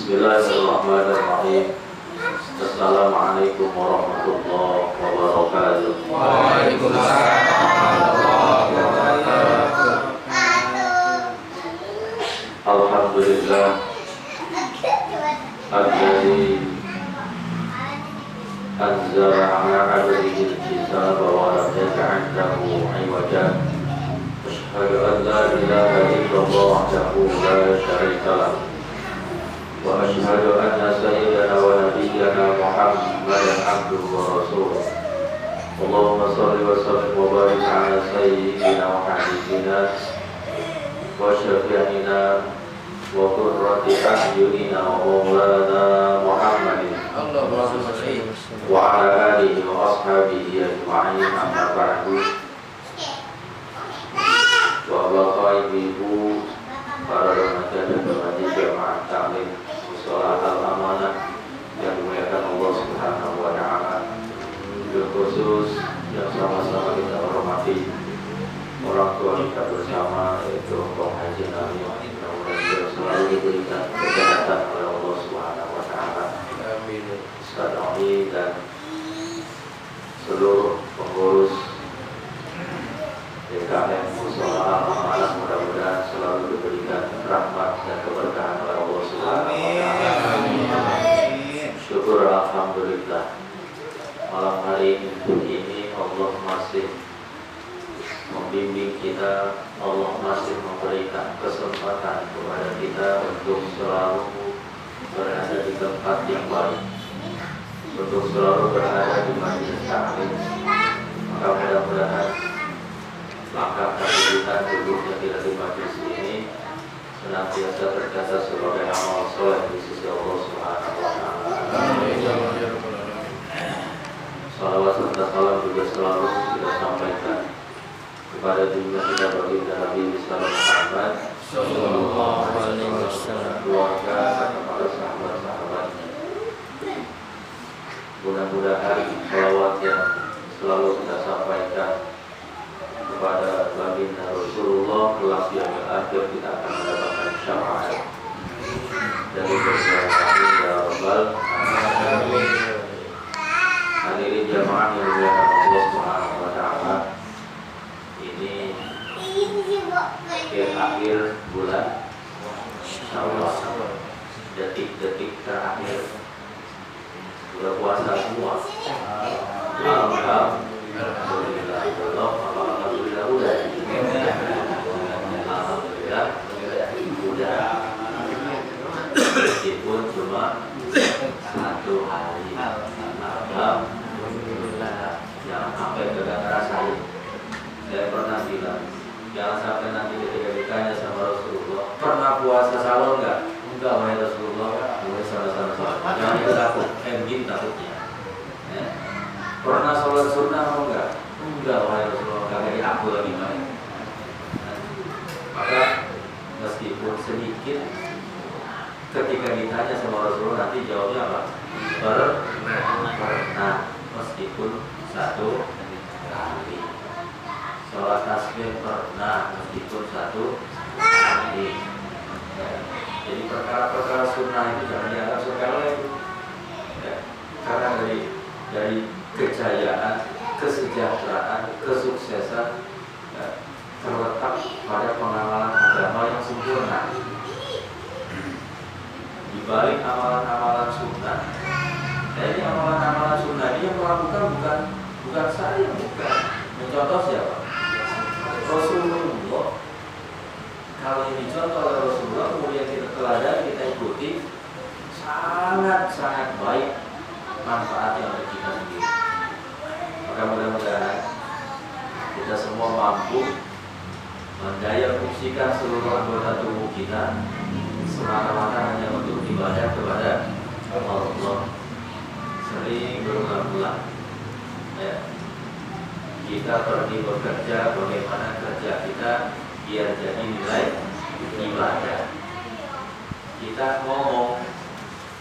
Bismillahirrahmanirrahim. Assalamualaikum warahmatullahi wabarakatuh. Waalaikumsalam warahmatullahi wabarakatuh. Alhamdulillah alladzi anzala ala 'abdihi al-kitaba wa lam yaj'al lahu 'iwaja. Asyhadu an la ilaha illallah wahdahu la syarika lah. Wa asyhadu anna sayyidana wa nabiyyana Muhammadan abduhu wa rasuluh. Allahumma shalli wa sallim wa barik ala sayyidina wa habibina wa syafi'ina wa qurrati a'yunina wa maulana Muhammadin wa ala alihi wa ashabihi ajma'in, amma ba'du. Wa baqa ibu para remaja dan remaja jamaah taklim musola al-amanah yang dimuliakan Allah Subhanahu wa ta'ala. Khusus yang sama-sama kita hormati orang tua kita bersama, yaitu Bang Haji Nabi, mudah-mudahan selalu diberikan kesehatan oleh Allah Subhanahu wa ta'ala. Amin. Ustaz Nabi dan seluruh pengurus DKM musola al-amanah, mudah-mudahan selalu diberikan rahmat dan keberkahan oleh Allah Subhanahu wa ta'ala. Syukur alhamdulillah, malam hari ini Allah masih membimbing kita, Allah masih memberikan kesempatan kepada kita untuk selalu berada di tempat yang baik, untuk selalu berada di majelis taklim. Maka mudah-mudahan langkah kaki kita duduknya kita di majelis ini senantiasa tercatat sebagai amal soleh di sisi Allah Subhanahu wa ta'ala. Salawat serta salam juga selalu kita sampaikan kepada dunia kita baginda Nabi Muhammad sallallahu alaihi wasallam, keluarga serta para sahabat-sahabatnya. Mudah-mudahan salawat yang selalu kita sampaikan kepada baginda Rasulullah kelak di akhir kita akan mendapatkan syafaat dari berbagai ya rabbal alamin. Hadirin jamaah yang dimuliakan Allah Subhanahu wa ta'ala, ini akhir bulan Syawal, detik-detik terakhir sudah puasa semua. Alhamdulillah, alhamdulillah udah. Alhamdulillah udah. Meskipun cuma satu hari. Alhamdulillah, jangan sampai gagal ngerasain. Saya pernah bilang, jangan sampai nanti ketika ditanya sama Rasulullah, pernah puasa sahur enggak? Enggak, wahai Rasulullah. Boleh sama-sama. Jangan ikut takut, begini takutnya. Pernah sholat sunnah atau enggak? Enggak, wahai Rasulullah. Kagak aku lagi main. Maka meskipun sedikit, ketika ditanya sama Rasulullah nanti jawabnya apa? Pernah, meskipun satu kali. Sholat tasbih pernah, meskipun satu kali. Jadi perkara-perkara sunnah itu jangan dianggap sepele. Karena dari kejayaan, kesejahteraan, kesuksesan terletak pada pengamalan agama yang sempurna. Di balik amalan-amalan sunnah, ini amalan-amalan sunnah ini yang melakukan bukan saya, bukan. Mencontoh siapa? Rasulullah. Kalau yang dicontoh oleh Rasulullah kemudian kita teladani, kita ikuti, sangat-sangat baik manfaatnya untuk kita sendiri. Maka mudah-mudahan kita semua mampu mendaya fungsikan seluruh anggota tubuh kita semata-mata hanya untuk ibadah kepada Allah. Sering berulang-ulang ya, kita pergi bekerja, bagaimana kerja kita biar jadi nilai ibadah. Kita ngomong,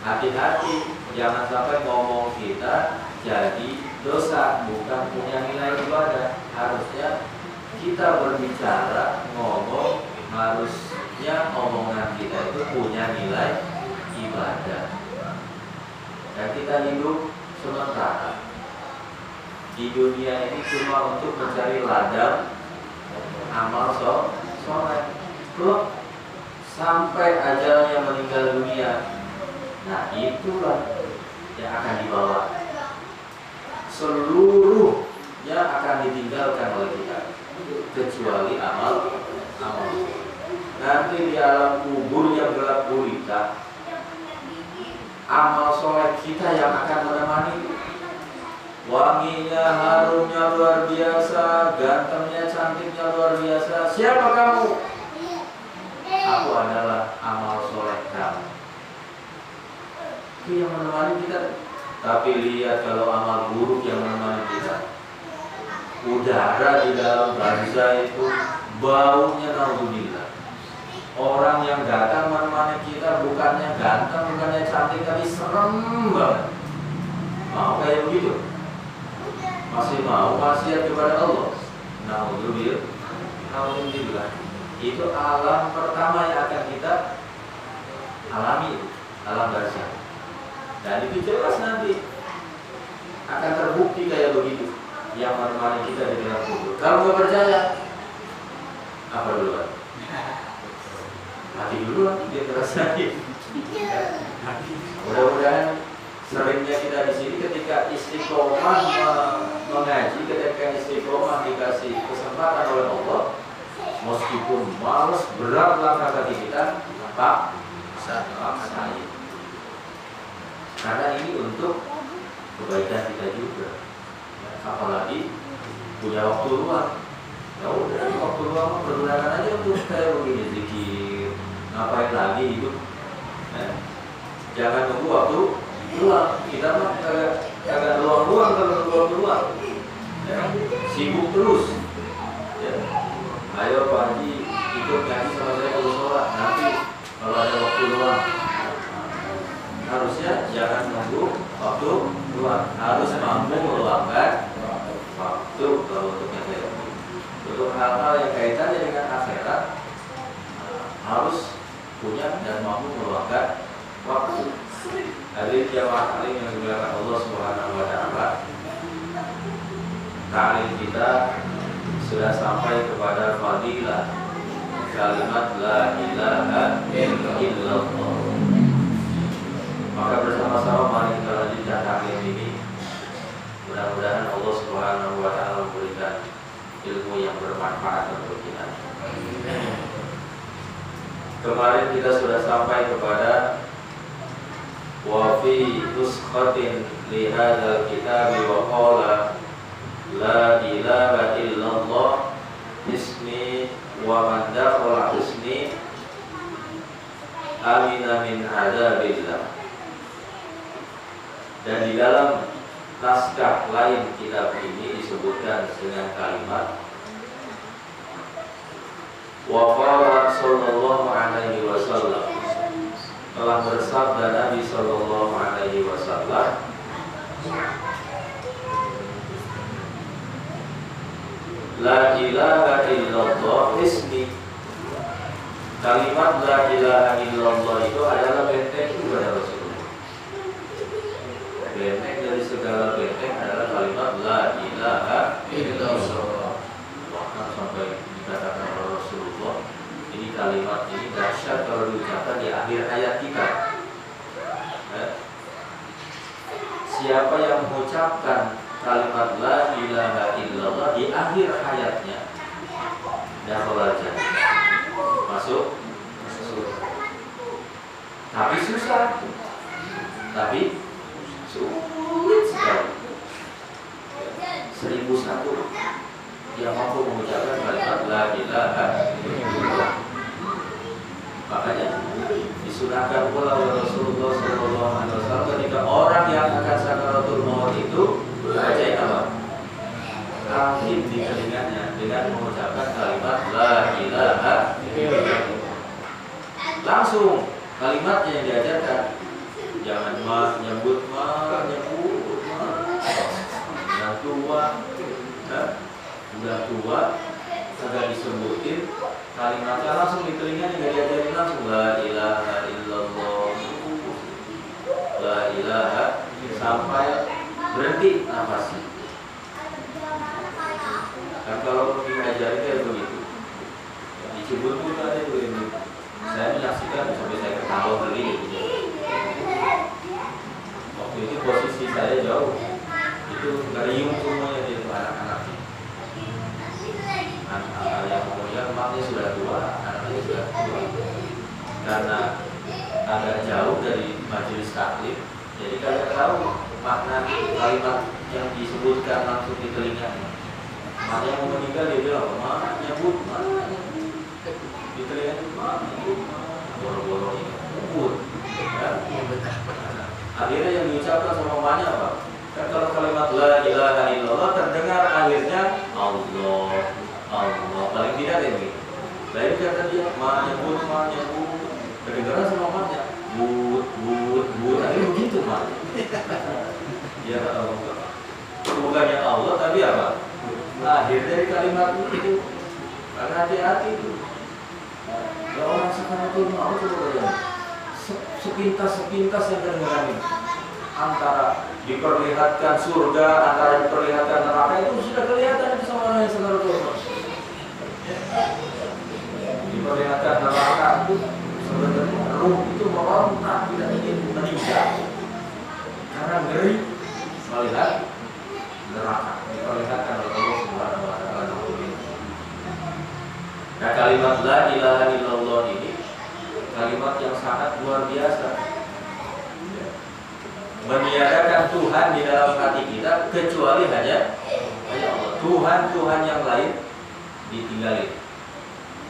hati-hati jangan sampai ngomong kita jadi dosa, bukan punya nilai ibadah. Harusnya kita berbicara, ngomong, harusnya omongan kita itu punya nilai ibadah. Dan kita hidup sementara di dunia ini cuma untuk mencari ladang amal soleh. Belum sampai ajalnya meninggal dunia, nah itulah yang akan dibawa. Seluruhnya akan ditinggalkan oleh kita kecuali amal. Nanti di alam kubur yang gelap gulita, amal soleh kita yang akan menemani. Wanginya, harumnya luar biasa, gantengnya, cantiknya luar biasa. Siapa kamu? Aku adalah amal soleh kamu. Itu yang menemani kita. Tapi lihat kalau amal buruk yang menemani kita, udara di dalam barzah itu baunya naudzubillah. Orang yang datang menemani kita bukannya ganteng, bukannya cantik, tapi serem banget. Mau kayak begitu? Masih mau maksiat kepada Allah? Naudzubillah. Itu alam pertama yang akan kita alami, alam barzah. Dan itu jelas nanti akan terbukti kayak begitu yang menemani kita di dalam kubur. Kalau nggak percaya, apa duluan? Mati dulu nanti dia terasain. Mudah-mudahan seringnya kita di sini ketika istiqomah mengaji, ketika istiqomah dikasih kesempatan oleh Allah, meskipun malas berat langkah kaki kita, paksain. Karena ini untuk kebaikan kita juga. Apalagi punya waktu luang. Ya udah, waktu luang pergunakan aja untuk kayak begini, zikir, ngapain lagi hidup. Jangan tunggu waktu luang. Kita mah kagak luang-luang kalau waktu luang. Sibuk terus. Ayo Pak Haji ikut ngaji sama saya kalau sholat. Nanti kalau ada waktu luang, harusnya jangan nunggu waktu luang, harus mampu meluangkan waktu kalau untuk yang kayak gitu. Untuk hal-hal yang kaitannya dengan akhirat harus punya dan mampu meluangkan waktu. Hadis jamaah alim yang dimuliakan Allah Subhanahu wa taala, ta'lim kita sudah sampai kepada fadilah kalimat la ilaha illallah. Maka bersama-sama mari kita lanjutkan taklim ini. Mudah-mudahan Allah Subhanahu wa taala memberikan ilmu yang bermanfaat untuk kita. Kemarin kita sudah sampai kepada wa fi nuskhatin li hadzal kitabi wa qala la ilaha illallah ismi wa man dakhala ismi amina min adzabillah. Dan di dalam naskah lain kitab ini disebutkan dengan kalimat wa qala sallallahu alaihi wasallam, telah bersabda Nabi sallallahu alaihi wasallam, la ilaha illallah ismi. Kalimat la ilaha illallah itu adalah benteng kepada Rasulullah. Benteng dari segala benteng adalah kalimat la ilaha illallah. Bahkan sampai dikatakan oleh Rasulullah, ini kalimat ini dahsyat kalau diucapkan di akhir hayat kita. Siapa yang mengucapkan kalimat la ilaha illallah di akhir hayatnya, dakhala jannah, masuk surga. Tapi susah, tapi sulit sekali. 1001 yang mampu mengucapkan kalimat la ilaha illallah. Makanya disunahkan pula oleh Rasulullah SAW ketika orang yang akan sakaratul maut itu bacain apa? Talqin di telinganya dengan mengucapkan kalimat la ilaha illallah. Langsung kalimatnya yang diajarkan. Jangan nyebut yang tua, udah tua, agak disebutin kalimatnya langsung di telinganya, nggak diajarin langsung la ilaha illallah. la ilaha sampai berhenti nafasnya. Dan kalau diajari kayak begitu, di Cibubur pun ada yang begitu. Saya menyaksikan sampai saya ketawa beli. Waktu itu posisi saya jauh, itu ngeriung semuanya di anak-anaknya. Anak yang umurnya emaknya sudah tua, anaknya sudah tua. Karena agak jauh dari majelis taklim, jadi kalian tahu makna kalimat yang disebutkan langsung di telinganya. Maknya mau meninggal dia bilang, "Ma, nyebut, ma." Di telinga itu, "Ma, nyebut, ma." Boro-boro ini, nyebut. Ya. Akhirnya yang diucapkan sama mamanya apa? Kan kalau kalimat la ilaha illallah terdengar akhirnya Allah, Allah. Paling tidak ya begitu. Lalu kata dia, "Ma, nyebut, ma, nyebut." Kedengaran sama mamanya, "But, but, but." Akhirnya begitu, ma. Ya Allah. Bukannya Allah tapi apa? Akhir dari kalimat itu. Maka hati-hati itu. Ya orang sekarang itu mau coba bayangin. Sepintas yang kedengaran ini. Antara diperlihatkan surga, antara diperlihatkan neraka itu sudah kelihatan itu sama orang yang sekarang itu. Diperlihatkan neraka itu sebenarnya ruh itu merontak tidak ingin meninggal. Karena ngeri melihat neraka diperlihatkan oleh Allah Subhanahu wa taala. Nah, kalimat la ilaha illallah ini kalimat yang sangat luar biasa. Meniadakan Tuhan di dalam hati kita kecuali hanya Allah. Tuhan yang lain ditinggalin,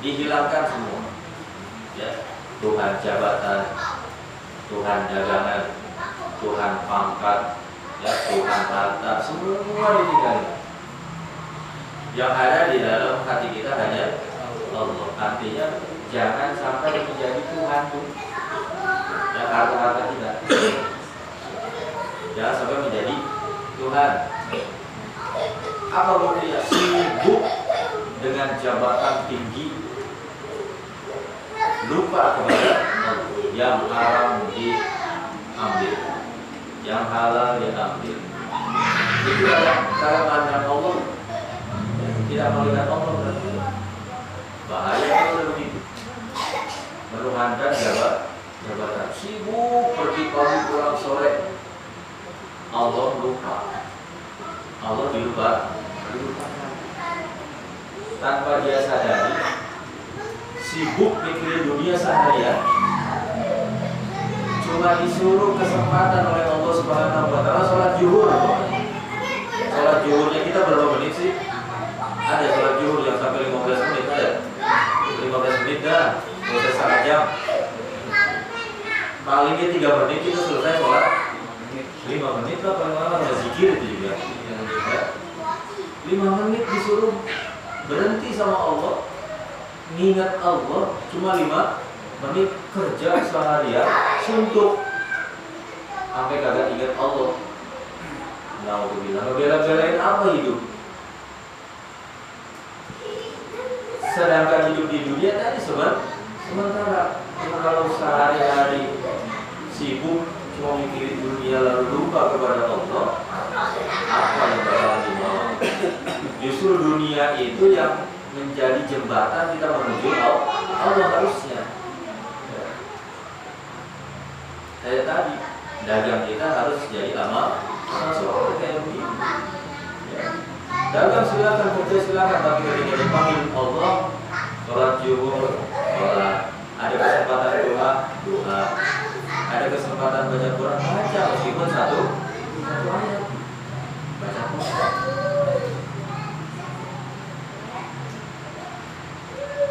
dihilangkan semua. Ya, Tuhan jabatan, Tuhan dagangan, Tuhan pangkat, ya, Tuhan harta, semua ditinggalin. Yang ada di dalam hati kita hanya Allah. Artinya jangan sampai menjadi Tuhan tuh. Ya, harta-harta kita. Jangan sampai menjadi Tuhan. Apa buktinya? Sibuk dengan jabatan tinggi, lupa kepada yang haram diambil, yang halal diambil. Itu adalah cara pandang Allah. Tidak melihat Allah berarti bahaya kalau begitu. Meruhankan jabatan. Sibuk pergi pagi pulang sore. Allah lupa. Allah dilupakan. Tanpa dia sadari, sibuk mikirin dunia seharian. Cuma disuruh kesempatan oleh Allah Subhanahu wa taala sholat zuhur. Sholat zuhurnya kita berapa menit sih? Ada sholat zuhur yang sampai 15 menit ada? 15 menit dah, proses setengah jam. Palingnya 3 menit kita selesai sholat. 5 menit lah paling lama ada zikir itu juga. 5 menit disuruh berhenti sama Allah, ngingat Allah cuma 5 menit kerja seharian suntuk sampai kagak ingat Allah. Nauzubillah, bela-belain apa hidup? Sedangkan hidup di dunia tadi sementara. Kalau sehari-hari sibuk cuma mikirin dunia lalu lupa kepada Allah, apa yang bakal dibawa? Justru dunia itu yang menjadi jembatan kita menuju Allah harusnya. Kayak tadi, dagang kita harus jadi amal soleh kayak begini. Dagang silakan, kerja silakan, tapi ketika dipanggil Allah, sholat zuhur, sholat. Ada kesempatan doa. Ada kesempatan baca Quran, baca meskipun satu ayat. Baca Quran.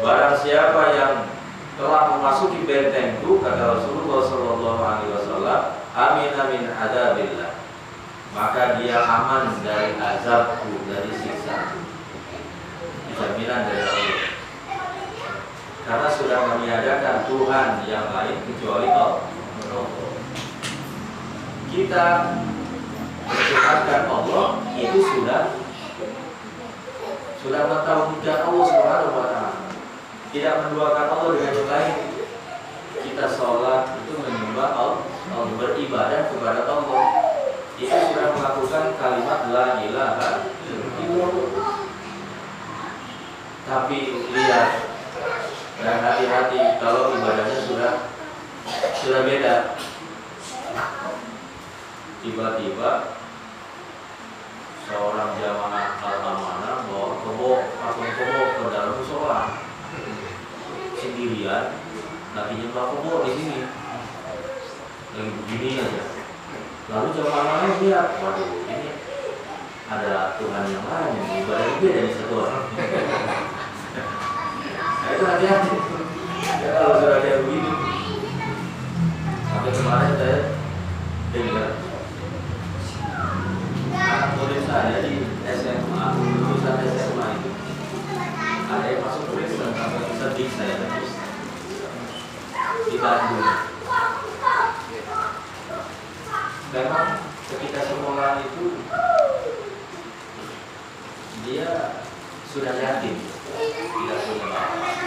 Barang siapa yang telah memasuki bentengku, kata Rasulullah SAW, amin amin adabillah, maka dia aman dari azabku, dari siksa. Jaminan dari Allah. Karena sudah meniadakan Tuhan yang lain kecuali Allah. Kita mentuhankan Allah itu sudah mentauhidkan Allah Subhanahu wa taala. Tidak menduakan Allah dengan yang lain. Kita sholat itu menyembah Allah. beribadah kepada Allah itu sudah melakukan kalimat la ilaha illallah. Tapi lihat dan hati-hati kalau ibadahnya sudah beda. Tiba-tiba seorang jamaah al-amanah bawa patung kebo ke dalam musola sendirian, lagi nyembah kebo di sini, lagi begini aja. Lalu jamaah lain lihat, waduh ini ada Tuhan yang lain yang ibadahnya beda dari satu orang. Nah itu hati-hati ya, kalau sudah kayak begini. Sampai kemarin saya dengar anak murid saya di SMA, lulusan SMA itu ada yang masuk Kristen, sampai sedih saya di Bandung. Memang ketika sekolah itu dia sudah yakin tidak punya bapak,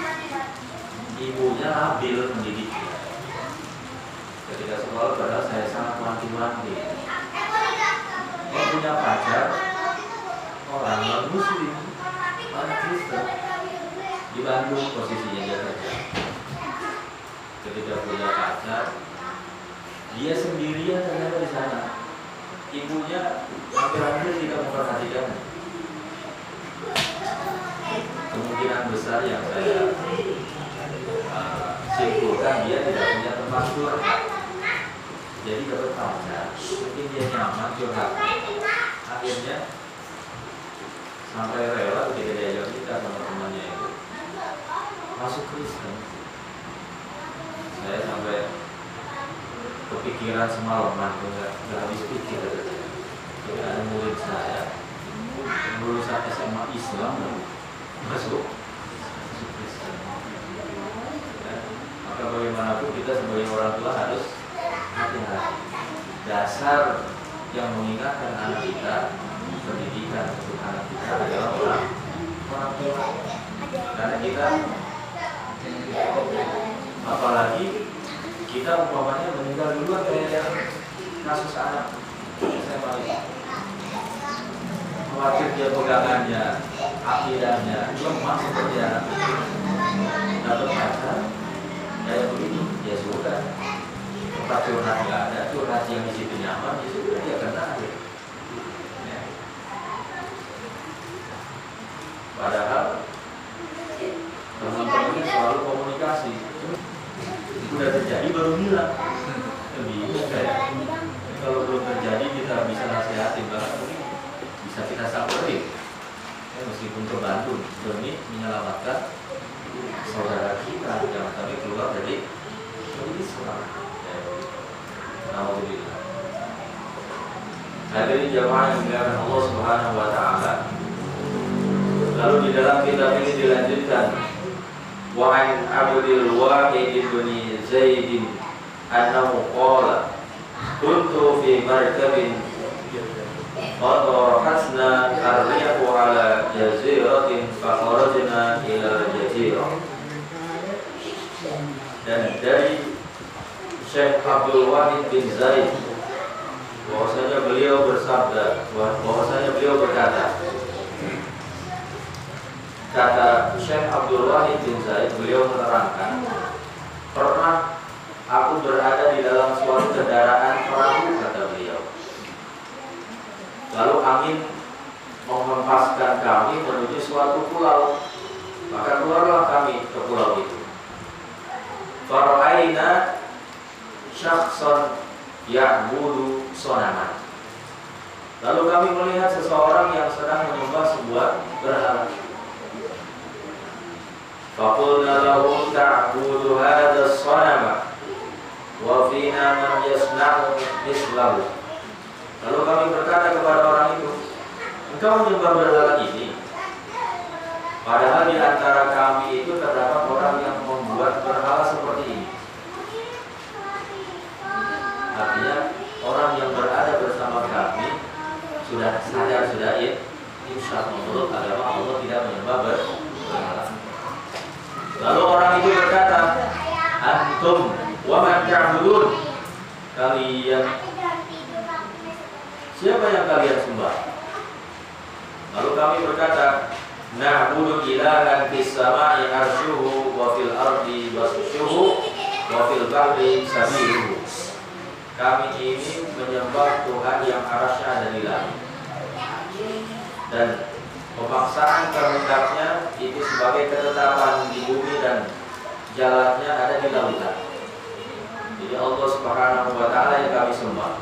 ibunya labil mendidiknya. Ketika sekolah padahal saya sangat wanti-wanti. Dia punya pacar orang non-muslim, orang Kristen, di Bandung posisinya dia kerja. Ketika punya pacar, dia sendirian ternyata di sana. Ibunya hampir-hampir tidak memperhatikan. Kemungkinan besar yang saya simpulkan dia tidak punya tempat curhat. Jadi dapat pacar, mungkin dia nyaman curhat. Akhirnya sampai rela ketika diajak nikah sama temannya itu masuk Kristen. Saya sampai kepikiran semalaman, nggak habis pikir. Jadi ada murid saya lulusan SMA Islam masuk Kristen. Ya, maka bagaimanapun kita sebagai orang tua harus hati-hati. Dasar yang mengingatkan anak kita, pendidikan untuk anak kita adalah orang tua. Karena kita, apalagi kita umpamanya meninggal duluan kayak yang kasus anak SMA ini. Khawatir dia pegangannya, akidahnya lemah seperti anak itu. Dapat pacar kayak begitu, ya sudah. Tempat curhat nggak ada, curhat yang di situ nyaman, ya sudah dia akan tarik. Ya. Padahal teman-teman ini selalu komunikasi. Udah terjadi baru bilang. Bingung kayak. Kalau belum terjadi kita bisa nasihatin, bahkan mungkin bisa kita samperin. Ya, meskipun ke Bandung demi menyelamatkan saudara kita jangan sampai keluar dari Islam. Alhamdulillah. Hadirin jamaah yang dimuliakan Allah Subhanahu wa taala. Lalu di dalam kitab ini dilanjutkan wa an Abdul Wahid bin Zaid annahu qala kuntu fi markabin qad hasna ar-rihu ala jaziratin fa kharajna ila jazirah. Dan dari Syekh Abdul Wahid bin Zaid bahwasanya beliau bersabda, bahwasanya beliau berkata, kata Syekh Abdul Wahid bin Zaid, beliau menerangkan, pernah aku berada di dalam suatu kendaraan perahu, kata beliau. Lalu angin menghempaskan kami menuju suatu pulau, maka keluarlah kami ke pulau itu. Fara'aina syakhsan ya'budu sonaman. Lalu kami melihat seseorang yang sedang menyembah sebuah berhala. Faqulna lahu ta'budu hadha as-sanama wa fina man yasna'u mislahu. Lalu kami berkata kepada orang itu, engkau menyembah berhala ini, padahal di antara kami itu terdapat orang yang membuat berhala seperti ini. Artinya orang yang berada bersama kami sudah sadar, sudah insya Allah menurut agama Allah tidak menyembah berhala. Lalu orang itu berkata, antum wa man ta'budun, siapa yang kalian sembah? Lalu kami berkata, na'budu ilahan fis sama'i arshuhu wa fil ardi basushuhu wa fil bahri sabiluhu. Kami ini menyembah Tuhan yang arasnya ada di langit, dan pemaksaan kehendaknya itu sebagai ketetapan di bumi dan jalannya ada di lautan. Jadi Allah Subhanahu wa ta'ala yang kami sembah.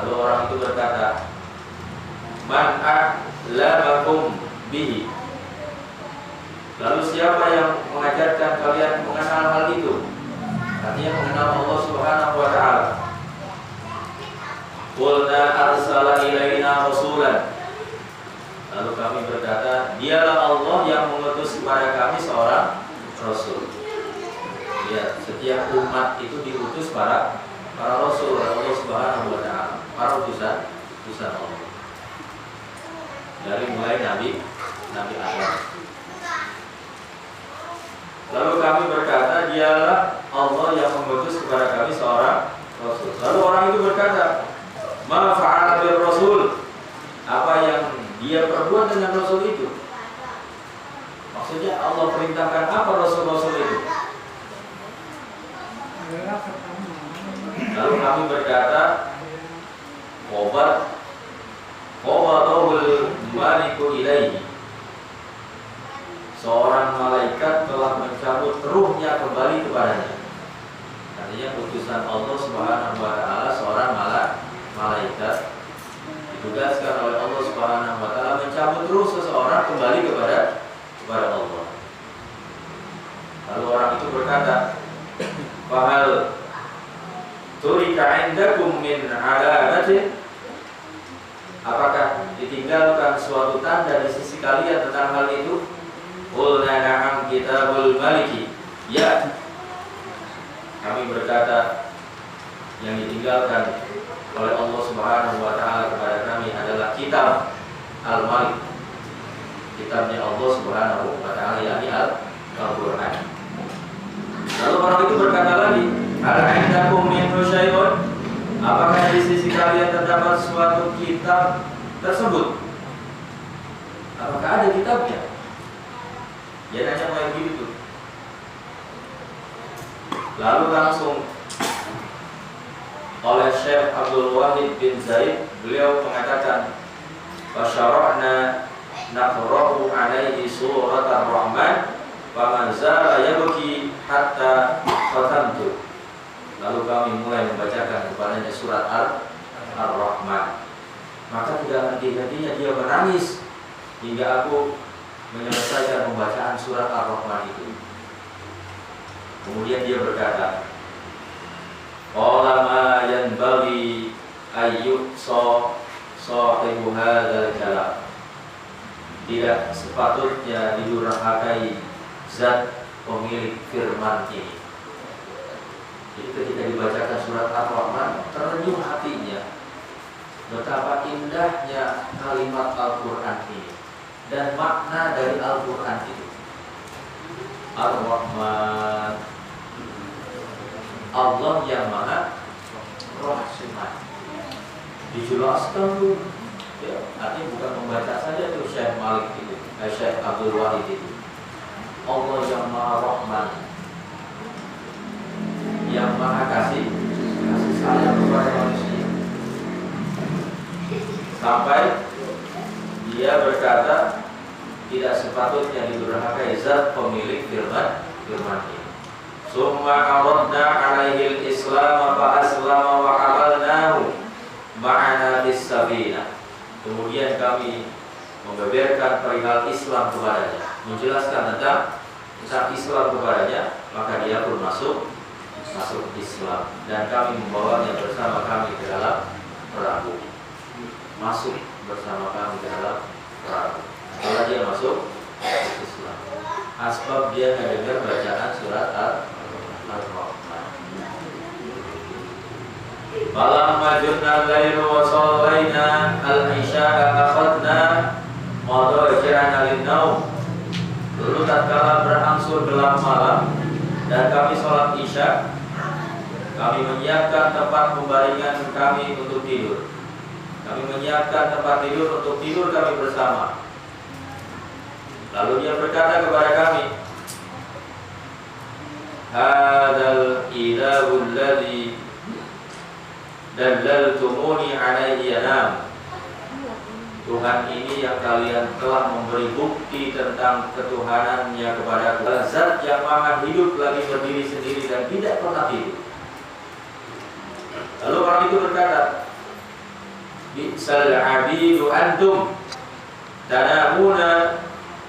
Lalu orang itu berkata, man a'lamakum bihi. Lalu siapa yang mengajarkan kalian mengenal hal itu? Artinya mengenal Allah Subhanahu wa ta'ala. Qulna arsala ilaina rasulan. Lalu kami berkata, dialah Allah yang mengutus kepada kami seorang rasul. Ya, setiap umat itu diutus para rasul Allah Subhanahu wa ta'ala, para utusan Allah. Dari mulai Nabi Adam. Lalu kami berkata, dialah Allah yang mengutus kepada kami seorang rasul. Lalu orang itu berkata, ma fa'ala bir rasul. Apa yang dia perbuat dengan rasul itu? Maksudnya Allah perintahkan apa rasul-rasul itu? Lalu kami berkata, qabatahul maliku ilaihi. Seorang malaikat telah mencabut ruhnya kembali kepadanya. Artinya putusan Allah Subhanahu wa ta'ala, seorang malaikat ditugaskan oleh Allah Subhanahu wa ta'ala mencabut ruh seseorang kembali kepada Allah. Lalu orang itu berkata, fahal turika indakum min alamatin. Apakah ditinggalkan suatu tanda di sisi kalian tentang hal itu? Qulna na'am kitabul maliki. Ya. Kami berkata, yang ditinggalkan oleh Allah Subhanahu wa ta'ala kepada kami adalah kitab Al-Malik, kitabnya Allah Subhanahu wa ta'ala, yakni Al-Quran. Lalu orang itu berkata lagi, al-indakum minhu syai'un. Apakah di sisi kalian terdapat suatu kitab tersebut? Apakah ada kitabnya? Dia nanya kayak gitu. Lalu langsung oleh Syekh Abdul Wahid bin Zaid, beliau mengatakan, fasyara'na naqra'u alaihi surat ar-Rahman faman zala yabki hatta khatamtu. Lalu kami mulai membacakan kepadanya surat Ar-Rahman. Maka tidak henti-hentinya dia menangis hingga aku menyelesaikan pembacaan surat Ar-Rahman itu. Kemudian dia berkata, qala ma yanbaghi ayyub sahibu hadzal kalam. Tidak sepatutnya didurhakai zat pemilik firman ini. Jadi ketika dibacakan surat Ar-Rahman, terenyuh hatinya betapa indahnya kalimat Al-Quran ini dan makna dari Al-Quran itu. Ar-Rahman, Allah yang Maha Rahman. Dijelaskan tuh, ya, artinya bukan membaca saja tuh Syekh Malik itu, Syekh Abdul Wahid itu. Allah yang Maha Rahman, yang Maha kasih sayang kepada manusia. Sampai dia berkata, tidak sepatutnya didurhakai zat pemilik firman ini. Summa aradna alaihi al-islam fa aslama wa amalnahu ma'ana bis-sabina. Kemudian kami membeberkan perihal Islam kepadanya, menjelaskan tentang Islam kepadanya, maka dia pun masuk Islam, dan kami membawanya bersama kami ke dalam perahu. Masuk bersama kami ke dalam perahu. Setelah dia masuk Islam, asbab dia mendengar bacaan surat Al-Rahman. Falamma junna al-lailu wa sallaina al-isya'a akhadna madajana lin-naum. Lalu tatkala berangsur gelap malam dan kami sholat isya, Kami menyiapkan tempat pembaringan kami untuk tidur. Kami menyiapkan tempat tidur untuk tidur kami bersama. Lalu dia berkata kepada kami, Hadzal ilahul ladzi dallaltumuni alaihi yanam. Tuhan ini yang kalian telah memberi bukti tentang ketuhanannya kepada Zat yang maha hidup lagi berdiri sendiri dan tidak pernah tidur. Lalu orang itu berkata, Bi'sal abidu antum tanamuna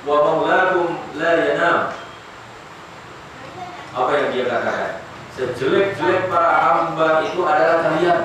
wa maulakum la yanam. Apa yang dia katakan? Sejelek-jelek para hamba itu adalah kalian.